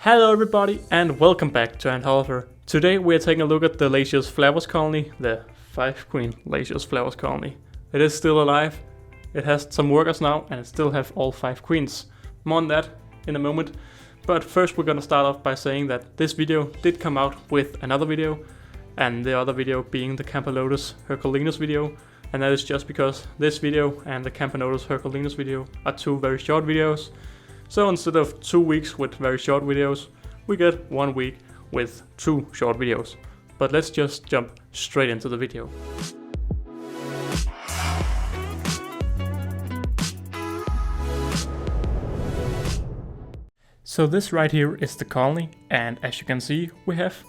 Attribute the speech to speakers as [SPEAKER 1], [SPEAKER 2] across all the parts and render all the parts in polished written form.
[SPEAKER 1] Hello everybody and welcome back to Ant Holleufer. Today we are taking a look at the Lasius Flavus colony, the 5-queen Lasius Flavus colony. It is still alive, it has some workers now and it still have all 5 queens. More on that in a moment, but first we're gonna start off by saying that this video did come out with another video, and the other video being the Camponotus Herculinus video, and that is just because this video and the Camponotus Herculinus video are 2 very short videos. So instead of 2 weeks with very short videos, we get 1 week with 2 short videos. But let's just jump straight into the video. So this right here is the colony, and as you can see we have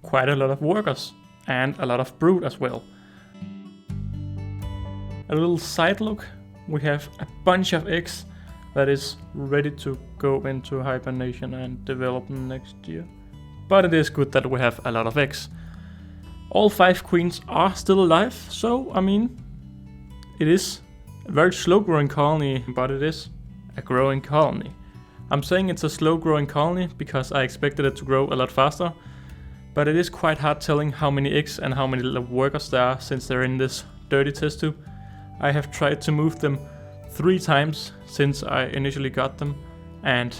[SPEAKER 1] quite a lot of workers and a lot of brood as well. A little side look, we have a bunch of eggs that is ready to go into hibernation and develop next year. But it is good that we have a lot of eggs. All 5 queens are still alive, so I mean, it is a very slow growing colony, but it is a growing colony. I'm saying it's a slow growing colony because I expected it to grow a lot faster, but it is quite hard telling how many eggs and how many workers there are since they're in this dirty test tube. I have tried to move them 3 times since I initially got them, and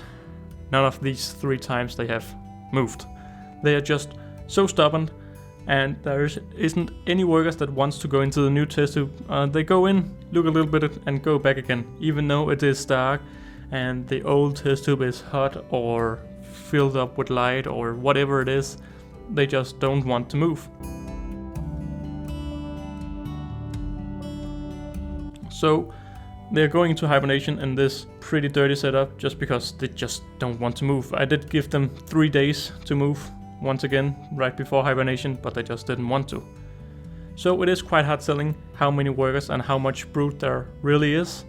[SPEAKER 1] none of these 3 times they have moved. They are just so stubborn, and there isn't any workers that wants to go into the new test tube. They go in, look a little bit and go back again, even though it is dark and the old test tube is hot or filled up with light or whatever it is. They just don't want to move. So they're going into hibernation in this pretty dirty setup just because they just don't want to move. I did give them 3 days to move once again right before hibernation, but they just didn't want to. So it is quite hard telling how many workers and how much brood there really is.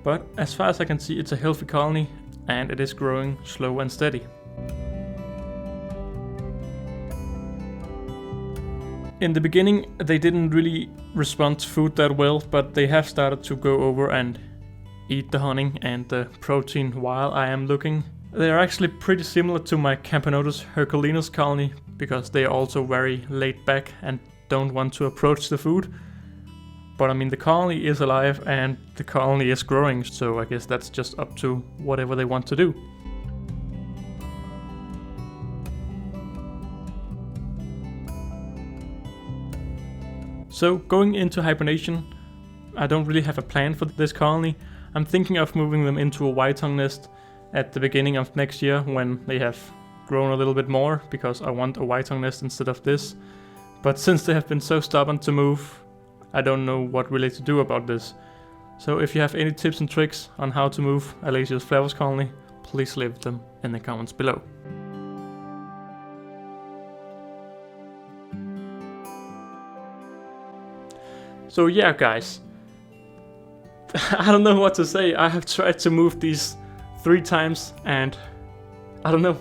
[SPEAKER 1] But as far as I can see, it's a healthy colony and it is growing slow and steady. In the beginning, they didn't really respond to food that well, but they have started to go over and eat the honey and the protein while I am looking. They are actually pretty similar to my Camponotus Herculinus colony because they are also very laid back and don't want to approach the food. But I mean, the colony is alive and the colony is growing, so I guess that's just up to whatever they want to do. So going into hibernation, I don't really have a plan for this colony. I'm thinking of moving them into a white-tongue nest at the beginning of next year when they have grown a little bit more, because I want a white-tongue nest instead of this. But since they have been so stubborn to move, I don't know what really to do about this. So if you have any tips and tricks on how to move a Lasius Flavus colony, please leave them in the comments below. So yeah guys, I don't know what to say. I have tried to move these 3 times and I don't know,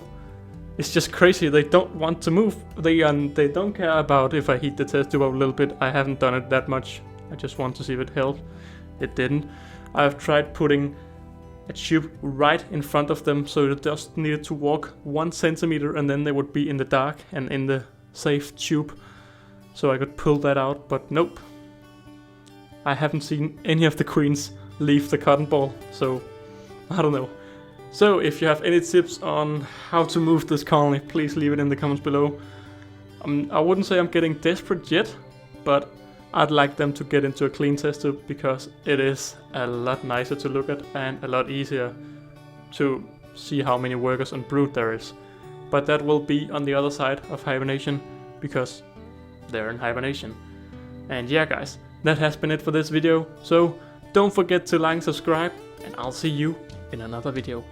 [SPEAKER 1] it's just crazy. They don't want to move. They don't care about if I heat the test tube up a little bit. I haven't done it that much. I just want to see if it helped. It didn't. I've tried putting a tube right in front of them so they just needed to walk 1 centimeter and then they would be in the dark and in the safe tube so I could pull that out, but nope. I haven't seen any of the queens leave the cotton ball, so I don't know. So if you have any tips on how to move this colony, please leave it in the comments below. I wouldn't say I'm getting desperate yet, but I'd like them to get into a clean test tube because it is a lot nicer to look at and a lot easier to see how many workers and brood there is. But that will be on the other side of hibernation because they're in hibernation. And yeah guys, that has been it for this video, so don't forget to like and subscribe, and I'll see you in another video.